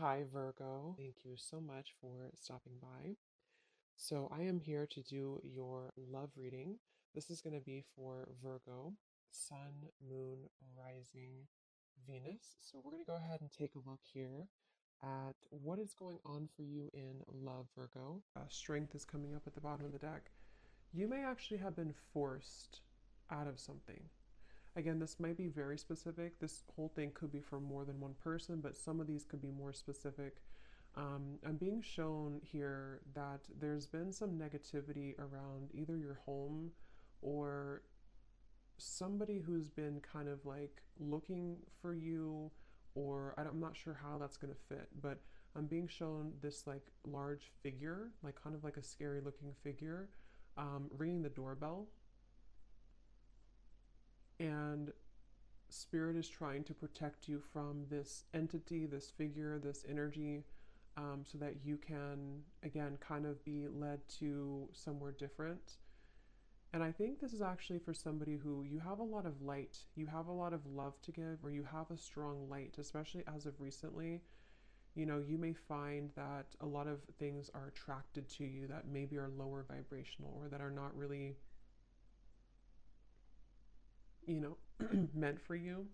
Hi, Virgo. Thank you so much for stopping by. So, I am here to do your love reading. This is going to be for Virgo, Sun, Moon, Rising, Venus. So, we're going to go ahead and take a look here at what is going on for you in love, Virgo. Strength is coming up at the bottom of the deck. You may actually have been forced out of something. Again, this might be very specific. This whole thing could be for more than one person, but some of these could be more specific. I'm being shown here that there's been some negativity around either your home or somebody who's been kind of like looking for you, or I'm not sure how that's going to fit, but I'm being shown this like large figure, like kind of like a scary looking figure, ringing the doorbell. And Spirit is trying to protect you from this entity, this figure, this energy, so that you can, again, kind of be led to somewhere different. And I think this is actually for somebody who you have a lot of light, you have a lot of love to give, or you have a strong light, especially as of recently. You may find that a lot of things are attracted to you that maybe are lower vibrational or that are not really, you know, meant for you.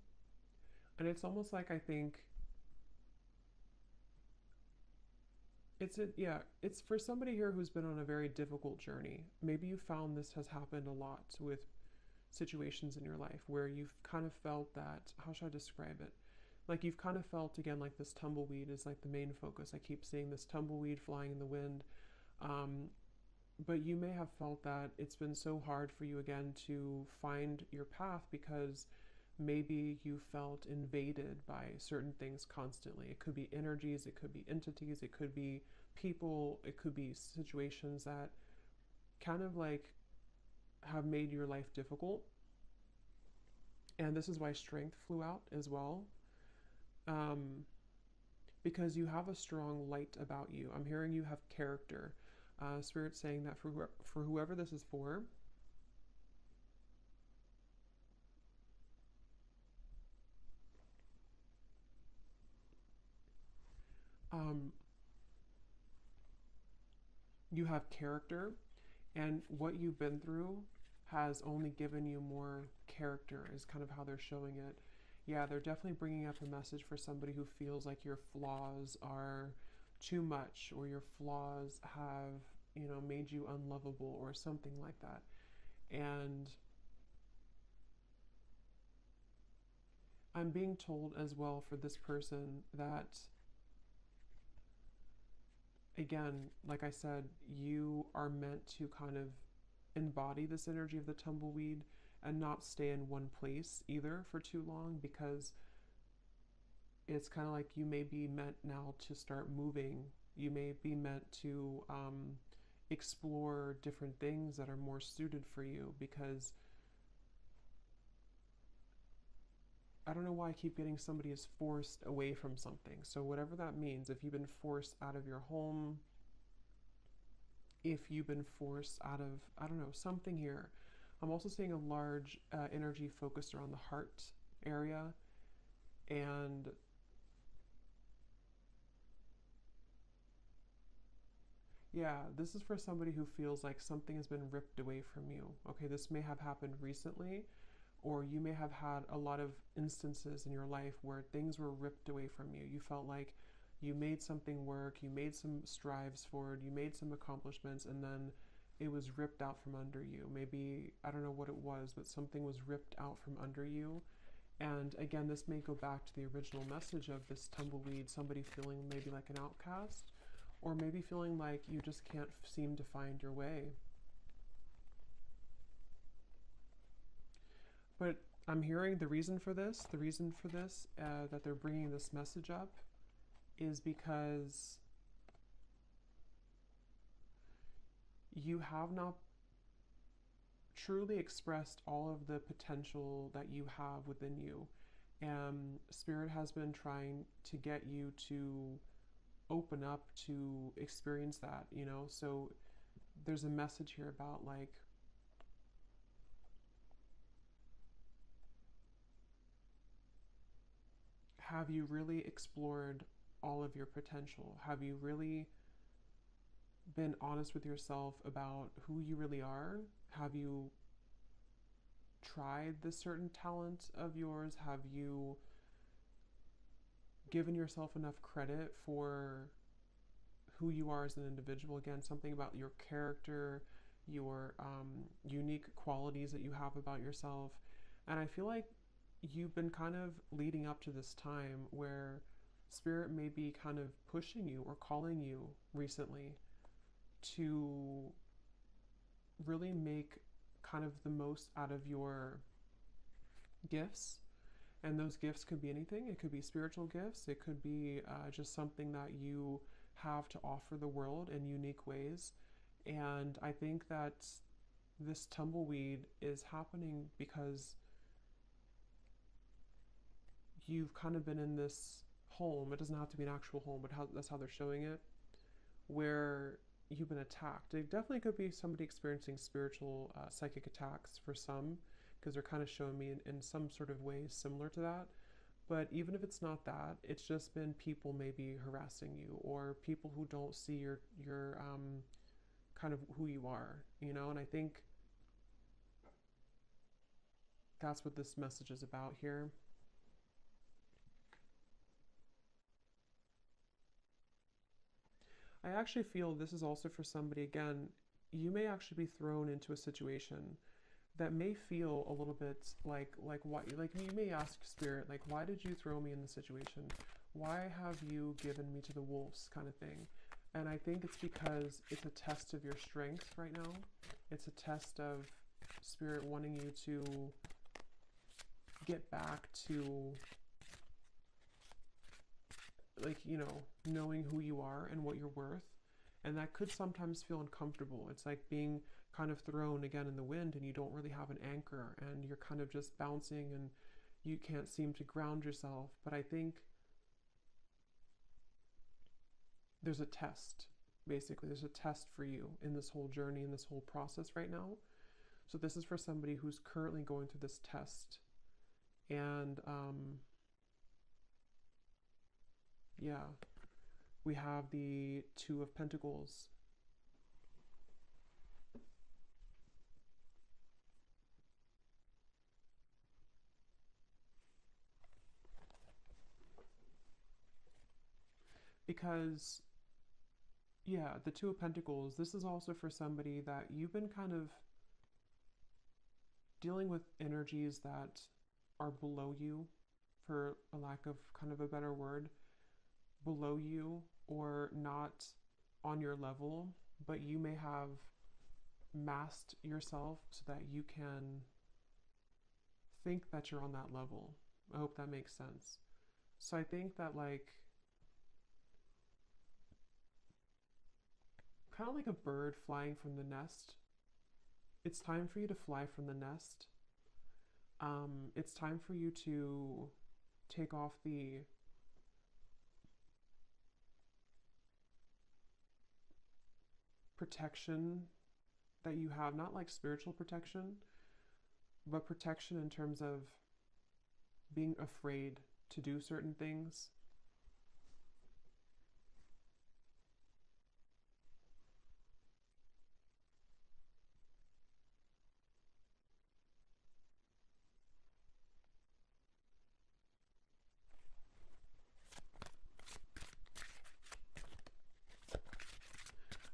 And it's almost like I think it's for somebody here who's been on a very difficult journey. Maybe you found this has happened a lot with situations in your life where you've kind of felt that, how should I describe it? Like you've kind of felt again like this tumbleweed is like the main focus. I keep seeing this tumbleweed flying in the wind. Um, but you may have felt that it's been so hard for you again to find your path because maybe you felt invaded by certain things constantly. It could be energies, it could be entities, it could be people, it could be situations that kind of like have made your life difficult. And this is why strength flew out as well. Um, because you have a strong light about you. I'm hearing you have character. Spirit saying that for whoever this is for, um, you have character, and what you've been through has only given you more character, is kind of how they're showing it. Yeah, they're definitely bringing up a message for somebody who feels like your flaws are too much or your flaws have, made you unlovable or something like that. And I'm being told as well for this person that, again, like I said, you are meant to kind of embody this energy of the tumbleweed and not stay in one place either for too long, because it's kind of like you may be meant now to start moving. You may be meant to explore different things that are more suited for you, because I don't know why I keep getting somebody is forced away from something. So, whatever that means, if you've been forced out of your home, if you've been forced out of, I don't know, something here. I'm also seeing a large energy focused around the heart area. And yeah, this is for somebody who feels like something has been ripped away from you. Okay, this may have happened recently, or you may have had a lot of instances in your life where things were ripped away from you. You felt like you made something work, you made some strives forward, you made some accomplishments, and then it was ripped out from under you. Maybe, I don't know what it was, but something was ripped out from under you. And again, this may go back to the original message of this tumbleweed, somebody feeling maybe like an outcast, or maybe feeling like you just can't seem to find your way. But I'm hearing the reason for this, that they're bringing this message up is because you have not truly expressed all of the potential that you have within you. And Spirit has been trying to get you to open up to experience that. So there's a message here about like, have you really explored all of your potential? Have you really been honest with yourself about who you really are? Have you tried this certain talent of yours? Have you given yourself enough credit for who you are as an individual? Again, something about your character, your unique qualities that you have about yourself. And I feel like you've been kind of leading up to this time where spirit may be kind of pushing you or calling you recently to really make kind of the most out of your gifts. And those gifts could be anything. It could be spiritual gifts. It could be just something that you have to offer the world in unique ways. And I think that this tumbleweed is happening because you've kind of been in this home. It doesn't have to be an actual home, but that's how they're showing it, where you've been attacked. It definitely could be somebody experiencing spiritual psychic attacks for some, because they're kind of showing me in some sort of ways similar to that. But even if it's not that, it's just been people maybe harassing you, or people who don't see your kind of who you are, you know. And I think that's what this message is about here. I actually feel this is also for somebody, again, you may actually be thrown into a situation that may feel a little bit like why, like you may ask spirit, like, why did you throw me in the situation? Why have you given me to the wolves, kind of thing? And I think it's because it's a test of your strength right now. It's a test of spirit wanting you to get back to, like, you know, knowing who you are and what you're worth. And that could sometimes feel uncomfortable. It's like being kind of thrown again in the wind and you don't really have an anchor and you're kind of just bouncing and you can't seem to ground yourself. But I think there's a test, basically. There's a test for you in this whole journey, in this whole process right now. So this is for somebody who's currently going through this test. And yeah, we have the Two of Pentacles. Because, yeah, the Two of Pentacles, this is also for somebody that you've been kind of dealing with energies that are below you, for a lack of kind of a better word, below you or not on your level, but you may have masked yourself so that you can think that you're on that level. I hope that makes sense. So I think that, like, kind of like a bird flying from the nest, it's time for you to fly from the nest. It's time for you to take off the protection that you have, not like spiritual protection, but protection in terms of being afraid to do certain things.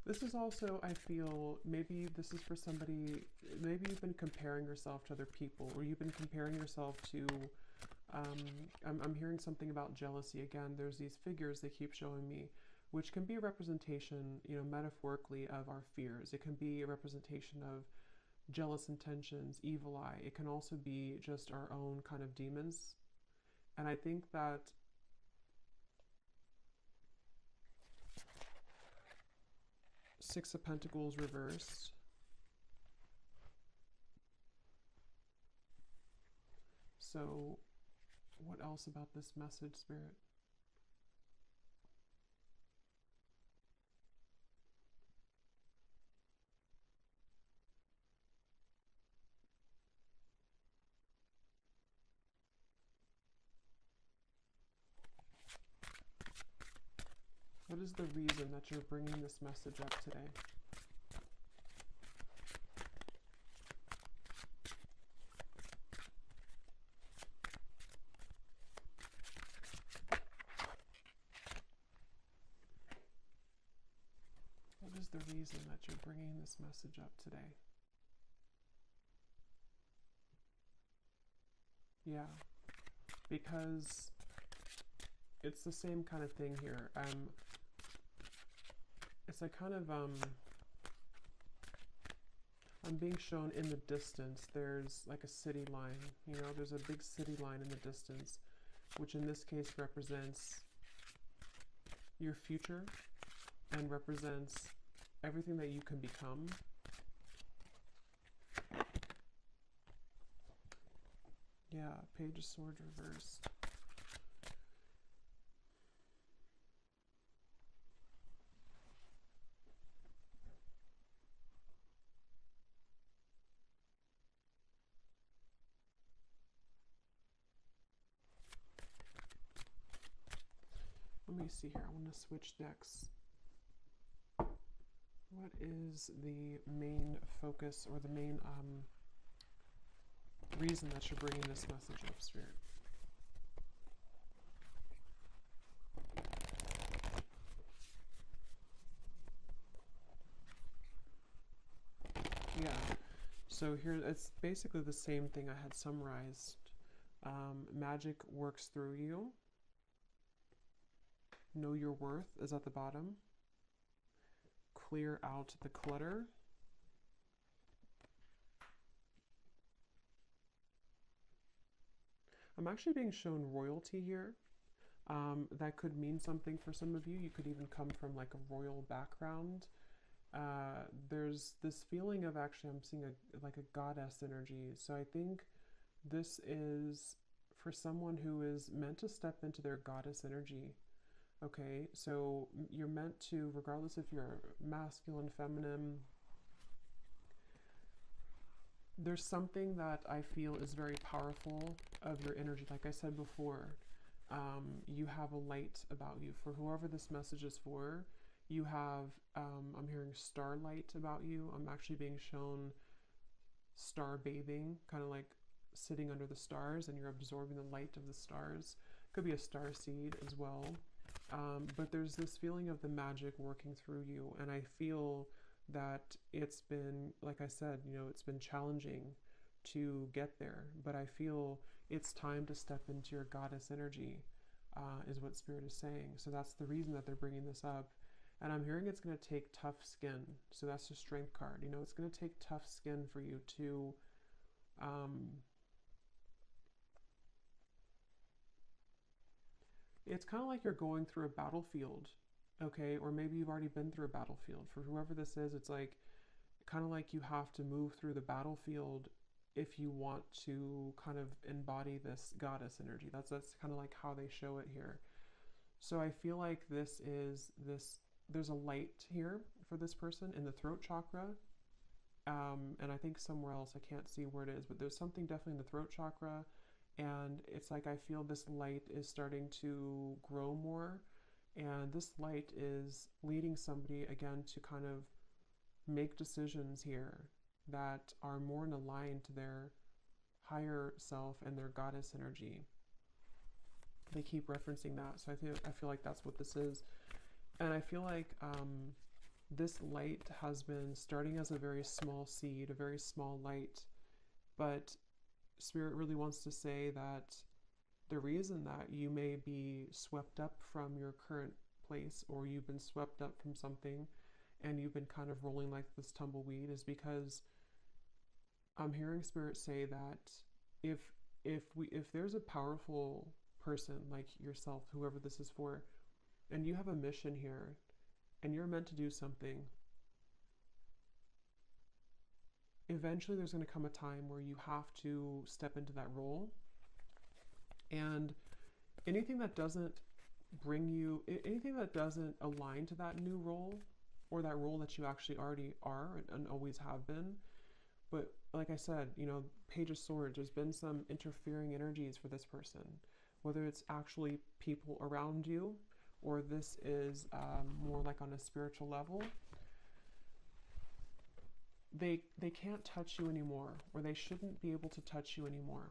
This is also, I feel, maybe this is for somebody, maybe you've been comparing yourself to other people, or you've been comparing yourself to, I'm hearing something about jealousy again. There's these figures they keep showing me, which can be a representation, you know, metaphorically of our fears. It can be a representation of jealous intentions, evil eye. It can also be just our own kind of demons. And I think that Six of Pentacles reversed. So what else about this message, Spirit? What is the reason that you're bringing this message up today? What is the reason that you're bringing this message up today? Yeah, because it's the same kind of thing here. It's like kind of I'm being shown in the distance. There's like a city line. You know, there's a big city line in the distance, which in this case represents your future and represents everything that you can become. Yeah, Page of Swords reversed. Let me see here. I want to switch decks. What is the main focus or the main reason that you're bringing this message up, Spirit? Yeah. So here, it's basically the same thing I had summarized. Magic works through you. Know your worth is at the bottom. Clear out the clutter. I'm actually being shown royalty here. That could mean something for some of you. You could even come from like a royal background. There's this feeling of, actually I'm seeing like a goddess energy. So I think this is for someone who is meant to step into their goddess energy. Okay, so you're meant to, regardless if you're masculine, feminine, there's something that I feel is very powerful of your energy. Like I said before, you have a light about you. For whoever this message is for, you have, I'm hearing starlight about you. I'm actually being shown star bathing, kind of like sitting under the stars and you're absorbing the light of the stars. Could be a star seed as well. But there's this feeling of the magic working through you. And I feel that it's been, like I said, you know, it's been challenging to get there. But I feel it's time to step into your goddess energy, is what Spirit is saying. So that's the reason that they're bringing this up. And I'm hearing it's going to take tough skin. So that's the Strength card. You know, it's going to take tough skin for you to it's kind of like you're going through a battlefield, okay? Or maybe you've already been through a battlefield. For whoever this is, it's like kind of like you have to move through the battlefield if you want to kind of embody this goddess energy. That's kind of like how they show it here. So I feel like there's a light here for this person in the throat chakra. And I think somewhere else, I can't see where it is, but there's something definitely in the throat chakra. And it's like I feel this light is starting to grow more. And this light is leading somebody, again, to kind of make decisions here that are more in line to their higher self and their goddess energy. They keep referencing that. So I feel like that's what this is. And I feel like this light has been starting as a very small seed, a very small light, but Spirit really wants to say that the reason that you may be swept up from your current place, or you've been swept up from something and you've been kind of rolling like this tumbleweed, is because I'm hearing Spirit say that if there's a powerful person like yourself, whoever this is for, and you have a mission here and you're meant to do something, eventually there's going to come a time where you have to step into that role. And anything that doesn't bring you, anything that doesn't align to that new role, or that role that you actually already are and always have been. But like I said, you know, Page of Swords, there's been some interfering energies for this person, whether it's actually people around you, or this is more like on a spiritual level, they can't touch you anymore, or they shouldn't be able to touch you anymore.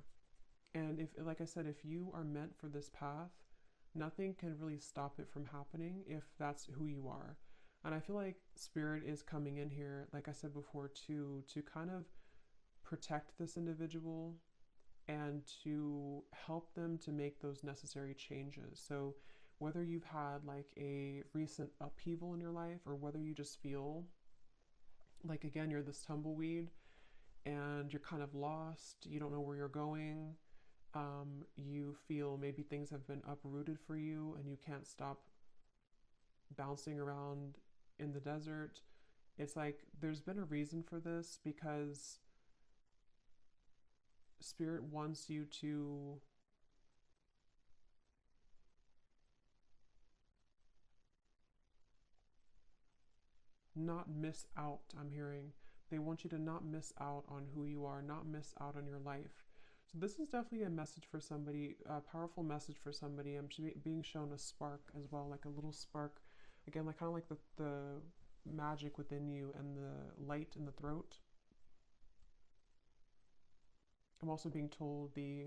And if, like I said, if you are meant for this path, nothing can really stop it from happening if that's who you are. And I feel like spirit is coming in here, like I said before, to kind of protect this individual and to help them to make those necessary changes. So whether you've had like a recent upheaval in your life, or whether you just feel like, again, you're this tumbleweed and you're kind of lost, you don't know where you're going, you feel maybe things have been uprooted for you and you can't stop bouncing around in the desert. It's like there's been a reason for this, because spirit wants you to not miss out. I'm hearing they want you to not miss out on who you are, not miss out on your life. So this is definitely a message for somebody, a powerful message for somebody. I'm being shown a spark as well, like a little spark, again, like kind of like the magic within you and the light in the throat. I'm also being told the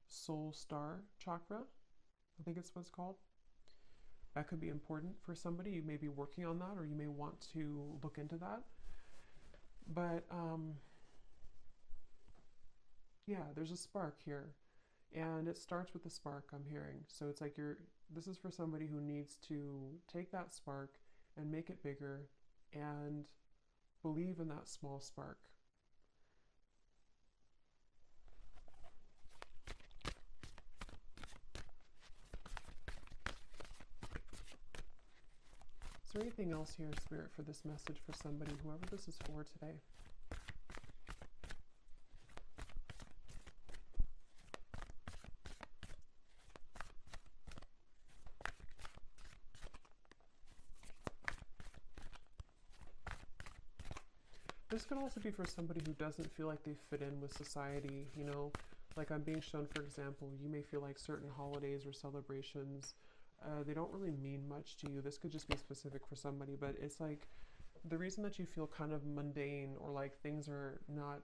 soul star chakra, I think it's what it's called. That could be important for somebody. You may be working on that, or you may want to look into that. But yeah, there's a spark here, and it starts with the spark, I'm hearing. So it's like this is for somebody who needs to take that spark and make it bigger and believe in that small spark. Is there anything else here, Spirit, for this message for somebody, whoever this is for today? This could also be for somebody who doesn't feel like they fit in with society, you know? Like I'm being shown, for example, you may feel like certain holidays or celebrations, they don't really mean much to you. This could just be specific for somebody, but it's like the reason that you feel kind of mundane, or like things are not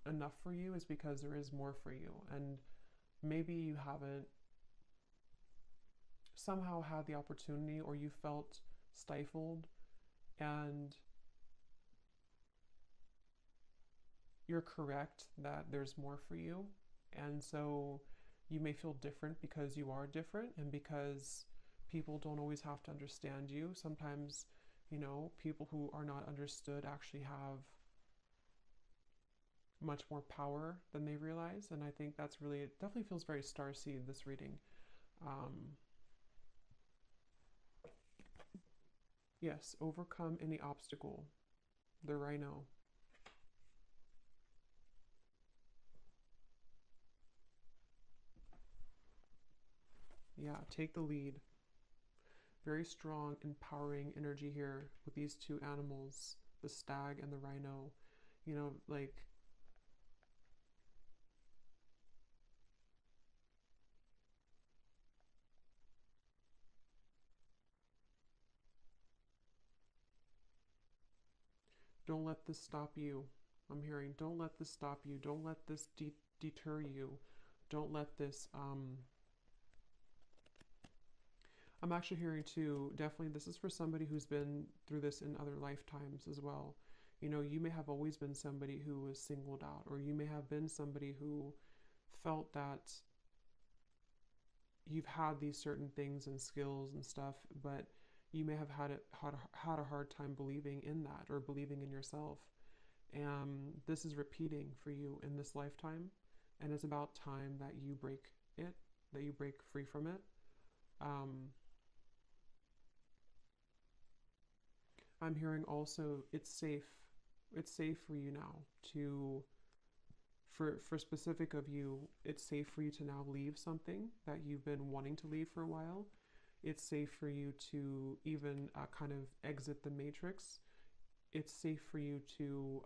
enough for you, is because there is more for you. And maybe you haven't somehow had the opportunity, or you felt stifled, and you're correct that there's more for you. And so you may feel different because you are different, and because people don't always have to understand you. Sometimes, you know, people who are not understood actually have much more power than they realize. And I think that's really, it definitely feels very starseed, this reading. Yes, overcome any obstacle. The rhino. Yeah, take the lead. Very strong, empowering energy here with these two animals, the stag and the rhino. You know, like, don't let this stop you. I'm hearing, don't let this stop you. Don't let this deter you. Don't let this, I'm actually hearing too, definitely this is for somebody who's been through this in other lifetimes as well. You know, you may have always been somebody who was singled out, or you may have been somebody who felt that you've had these certain things and skills and stuff, but you may have had a hard time believing in that, or believing in yourself. And this is repeating for you in this lifetime, and it's about time that you break it, that you break free from it. I'm hearing also it's safe. It's safe for you now to, for specific of you, it's safe for you to now leave something that you've been wanting to leave for a while. It's safe for you to even kind of exit the matrix. It's safe for you to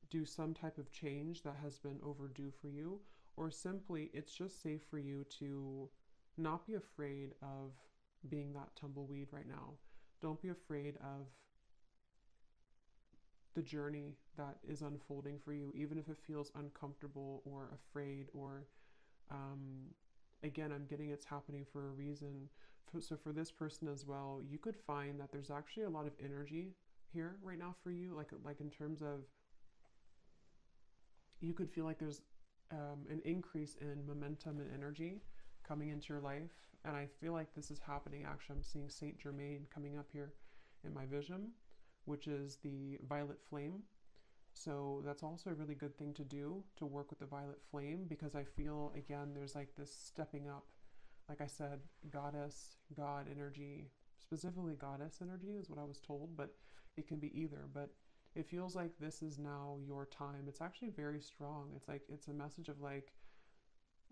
do some type of change that has been overdue for you, or simply it's just safe for you to not be afraid of being that tumbleweed right now. Don't be afraid of the journey that is unfolding for you, even if it feels uncomfortable or afraid or um, again, I'm getting it's happening for a reason. So for this person as well, you could find that there's actually a lot of energy here right now for you, like in terms of you could feel like there's an increase in momentum and energy coming into your life. And I feel like this is happening. Actually, I'm seeing Saint Germain coming up here in my vision, which is the violet flame. So that's also a really good thing to do, to work with the violet flame, because I feel, again, there's like this stepping up. Like I said, goddess, God energy, specifically goddess energy is what I was told, but it can be either. But it feels like this is now your time. It's actually very strong. It's like, it's a message of like,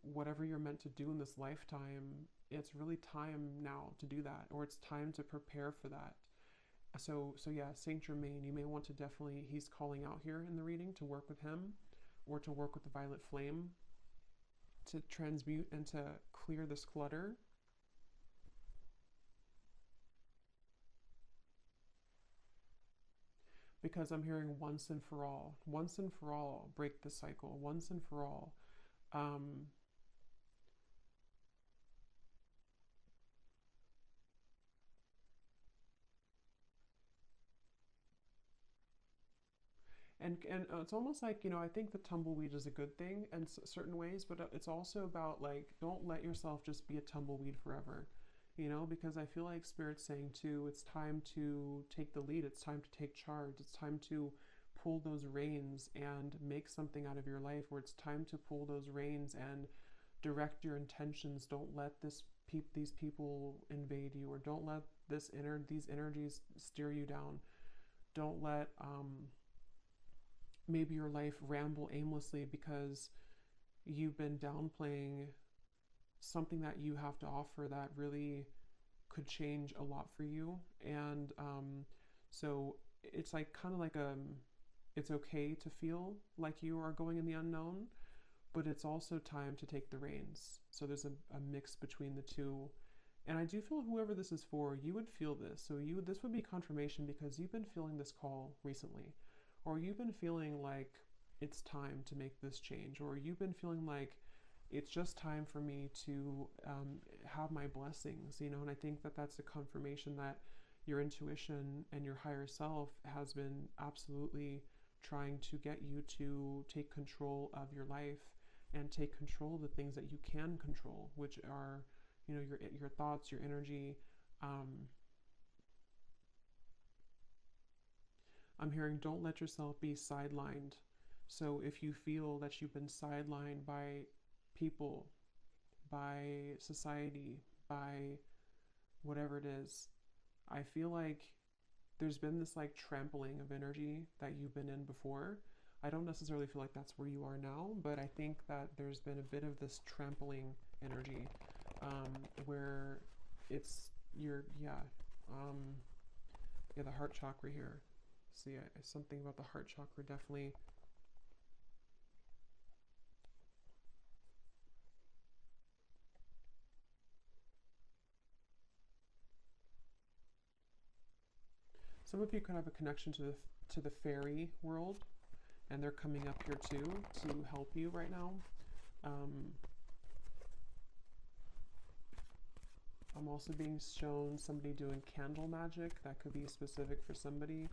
whatever you're meant to do in this lifetime, it's really time now to do that, or it's time to prepare for that. So yeah, Saint Germain, you may want to definitely, he's calling out here in the reading to work with him, or to work with the violet flame to transmute and to clear this clutter. Because I'm hearing once and for all, break the cycle, once and for all. Um, and it's almost like, I think the tumbleweed is a good thing in certain ways, but it's also about like, don't let yourself just be a tumbleweed forever, because I feel like Spirit's saying too, it's time to take the lead, it's time to take charge, it's time to pull those reins and make something out of your life, or it's time to pull those reins and direct your intentions. Don't let these people invade you, or don't let these energies steer you down. Don't let maybe your life ramble aimlessly because you've been downplaying something that you have to offer that really could change a lot for you. And so it's like kind of like it's okay to feel like you are going in the unknown, but it's also time to take the reins. So there's a mix between the two. And I do feel whoever this is for, you would feel this. So this would be confirmation because you've been feeling this call recently, or you've been feeling like it's time to make this change, or you've been feeling like it's just time for me to have my blessings, and I think that that's a confirmation that your intuition and your higher self has been absolutely trying to get you to take control of your life and take control of the things that you can control, which are, your thoughts, your energy. I'm hearing don't let yourself be sidelined. So if you feel that you've been sidelined by people, by society, by whatever it is, I feel like there's been this like trampling of energy that you've been in before. I don't necessarily feel like that's where you are now, but I think that there's been a bit of this trampling energy where it's your, the heart chakra here. See, something about the heart chakra definitely. Some of you could have a connection to the fairy world, and they're coming up here too to help you right now. I'm also being shown somebody doing candle magic. That could be specific for somebody.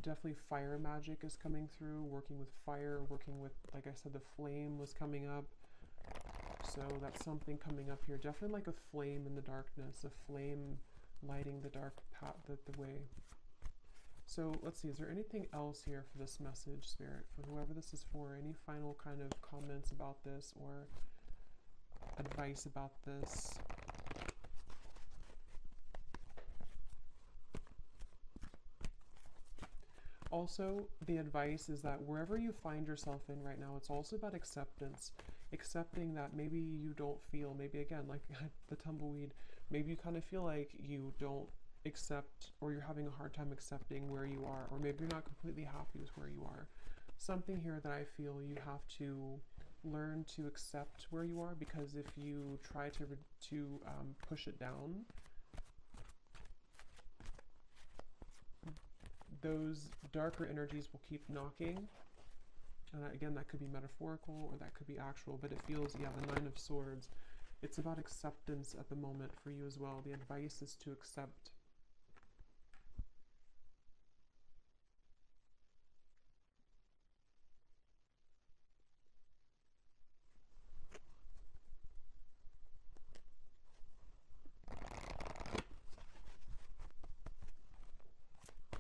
Definitely fire magic is coming through, working with fire, working with, like I said, the flame was coming up. So that's something coming up here. Definitely like a flame in the darkness, a flame lighting the dark path, the way. So let's see, is there anything else here for this message, Spirit, for whoever this is for? Any final kind of comments about this or advice about this? Also, the advice is that wherever you find yourself in right now, it's also about acceptance. Accepting that maybe you don't feel, maybe again, like the tumbleweed, maybe you kind of feel like you don't accept, or you're having a hard time accepting where you are, or maybe you're not completely happy with where you are. Something here that I feel you have to learn to accept where you are, because if you try to push it down, those darker energies will keep knocking. And again, that could be metaphorical or that could be actual, but it feels, yeah, the Nine of Swords. It's about acceptance at the moment for you as well. The advice is to accept.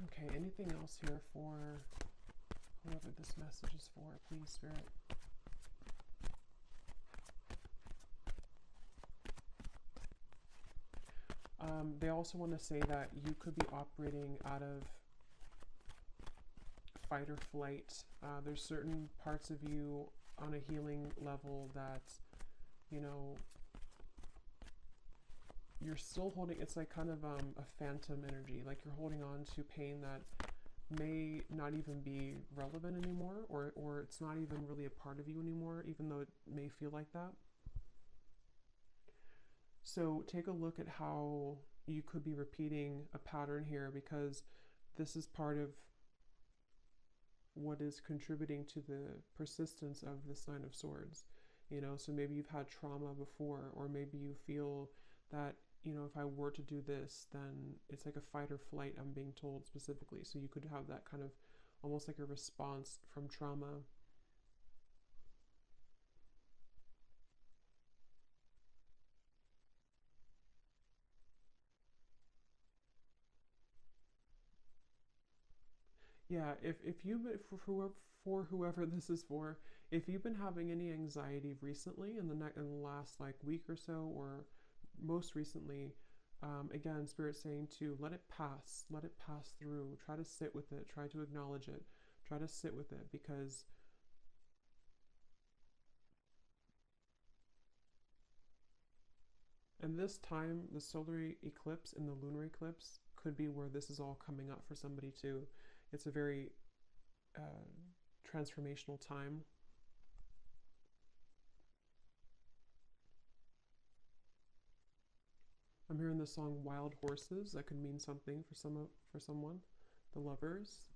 Okay, anything else here for whoever this message is for, please, Spirit? They also want to say that you could be operating out of fight or flight. There's certain parts of you on a healing level that, you know, you're still holding. It's like kind of a phantom energy, like you're holding on to pain that may not even be relevant anymore, or it's not even really a part of you anymore, even though it may feel like that. So take a look at how you could be repeating a pattern here, because this is part of what is contributing to the persistence of this Nine of Swords. You know, so maybe you've had trauma before, or maybe you feel that, you know, if I were to do this, then it's like a fight or flight, I'm being told specifically. So you could have that kind of almost like a response from trauma. Yeah, if you, for whoever this is for, if you've been having any anxiety recently in the last like week or so, or most recently, again, Spirit saying to let it pass through, try to sit with it, try to acknowledge it, try to sit with it, because and this time, the solar eclipse and the lunar eclipse could be where this is all coming up for somebody too. It's a very uh, transformational time. I'm hearing the song "Wild Horses." That could mean something for someone, the lovers.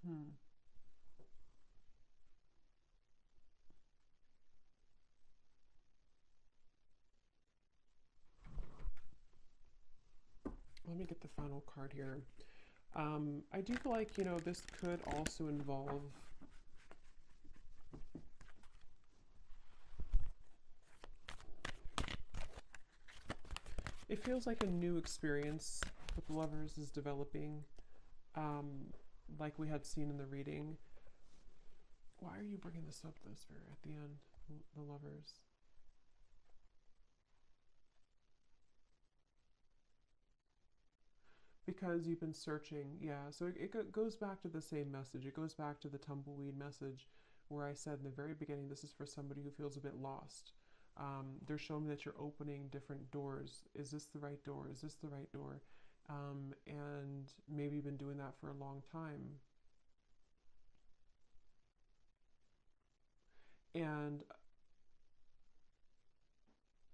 Hmm. Let me get the final card here. I do feel like, you know, this could also involve it feels like a new experience with the lovers is developing, um, like we had seen in the reading. Why are you bringing this up, though, Spirit, at the end? The lovers. Because you've been searching, yeah. So it goes back to the same message. It goes back to the tumbleweed message where I said in the very beginning, this is for somebody who feels a bit lost. They're showing me that you're opening different doors. Is this the right door? Is this the right door? And maybe you've been doing that for a long time. And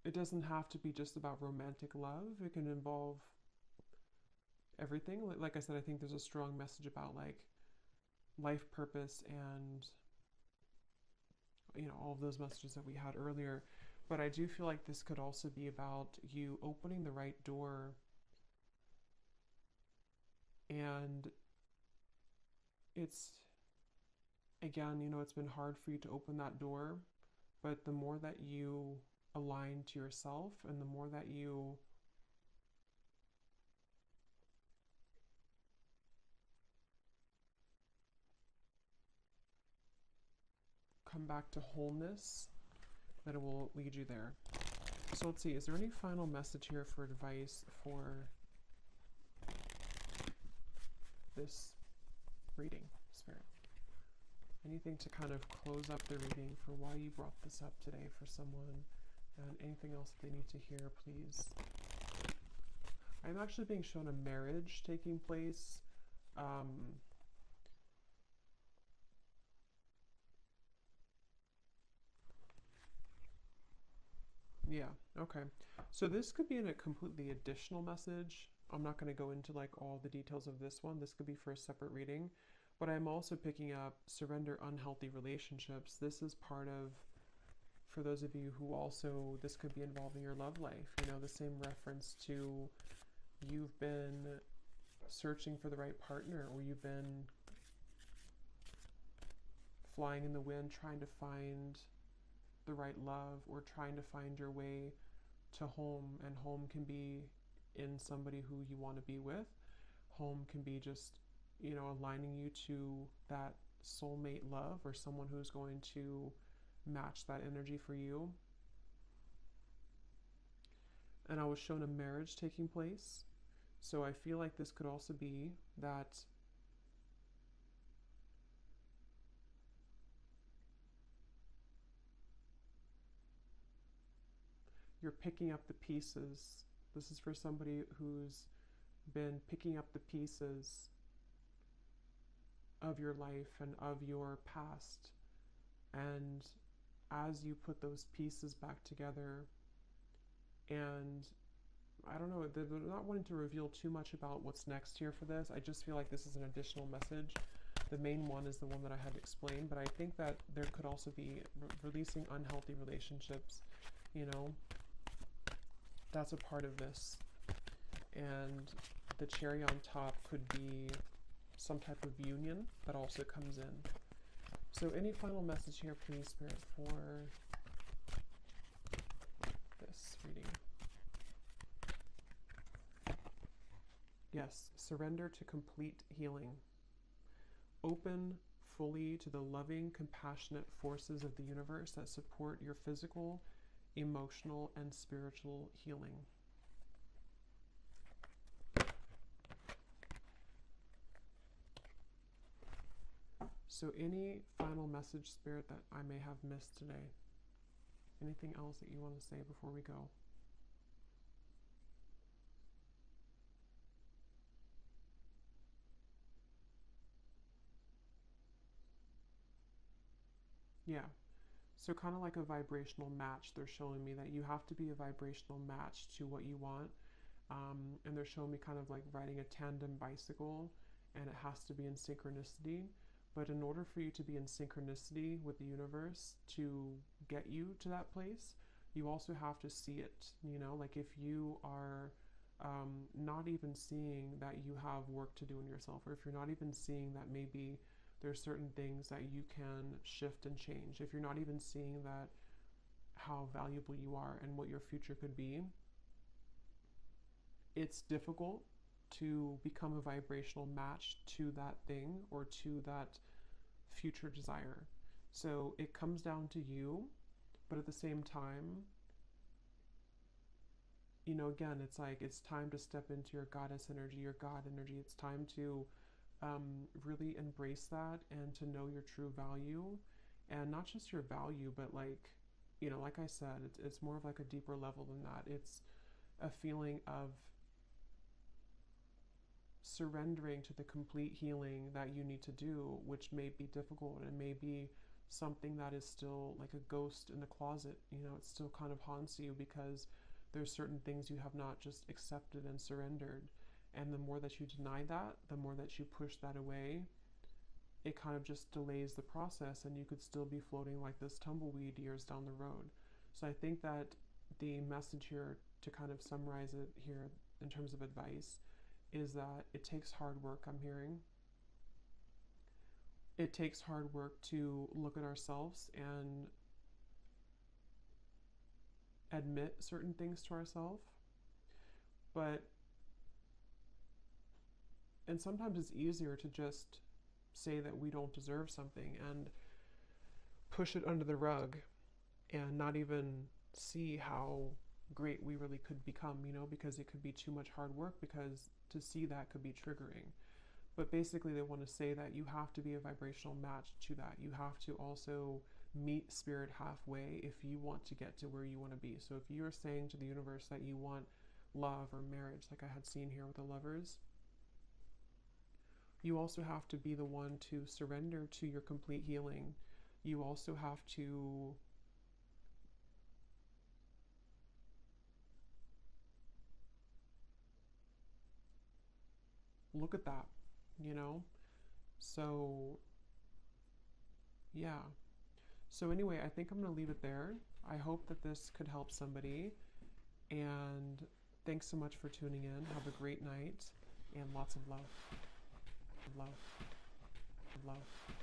it doesn't have to be just about romantic love. It can involve everything. Like I said, I think there's a strong message about like life purpose and, you know, all of those messages that we had earlier. But I do feel like this could also be about you opening the right door, and it's, again, it's been hard for you to open that door, but the more that you align to yourself and the more that you come back to wholeness, that it will lead you there. So let's see, is there any final message here for advice for this reading, Spirit? Anything to kind of close up the reading for why you brought this up today for someone, and anything else that they need to hear, please? I'm actually being shown a marriage taking place. Yeah, okay. So this could be in a completely additional message. I'm not going to go into like all the details of this one. This could be for a separate reading. But I'm also picking up surrender unhealthy relationships. This is part of, for those of you who also, this could be involving your love life. The same reference to you've been searching for the right partner, or you've been flying in the wind trying to find the right love, or trying to find your way to home. And home can be in somebody who you want to be with. Home can be just, aligning you to that soulmate love, or someone who's going to match that energy for you. And I was shown a marriage taking place. So I feel like this could also be that you're picking up the pieces. This is for somebody who's been picking up the pieces of your life and of your past. And as you put those pieces back together, and I don't know, they're not wanting to reveal too much about what's next here for this. I just feel like this is an additional message. The main one is the one that I had explained, but I think that there could also be releasing unhealthy relationships. That's a part of this. And the cherry on top could be some type of union that also comes in. So any final message here, please, Spirit, for this reading? Yes, surrender to complete healing. Open fully to the loving, compassionate forces of the universe that support your physical, emotional, and spiritual healing. So any final message, Spirit, that I may have missed today? Anything else that you want to say before we go? Yeah. So kind of like a vibrational match. They're showing me that you have to be a vibrational match to what you want. And they're showing me kind of like riding a tandem bicycle, and it has to be in synchronicity. But in order for you to be in synchronicity with the universe to get you to that place, you also have to see it. Like if you are not even seeing that you have work to do in yourself, or if you're not even seeing that maybe there's certain things that you can shift and change, if you're not even seeing that how valuable you are and what your future could be, it's difficult to become a vibrational match to that thing or to that future desire. So it comes down to you, but at the same time, again, it's like it's time to step into your goddess energy, your God energy. It's time to really embrace that and to know your true value, and not just your value, but like I said, it's more of like a deeper level than that. It's a feeling of surrendering to the complete healing that you need to do, which may be difficult and may be something that is still like a ghost in the closet. It still kind of haunts you because there's certain things you have not just accepted and surrendered. And the more that you deny that, the more that you push that away, it kind of just delays the process, and you could still be floating like this tumbleweed years down the road. So I think that the message here, to kind of summarize it here in terms of advice, is that it takes hard work. I'm hearing it takes hard work to look at ourselves and admit certain things to ourselves, but and sometimes it's easier to just say that we don't deserve something and push it under the rug and not even see how great we really could become, because it could be too much hard work, because to see that could be triggering. But basically, they want to say that you have to be a vibrational match to that. You have to also meet spirit halfway if you want to get to where you want to be. So if you're saying to the universe that you want love or marriage, like I had seen here with the lovers, you also have to be the one to surrender to your complete healing. You also have to look at that, you know? So, yeah. So, anyway, I think I'm going to leave it there. I hope that this could help somebody. And thanks so much for tuning in. Have a great night and lots of love. Love. Love.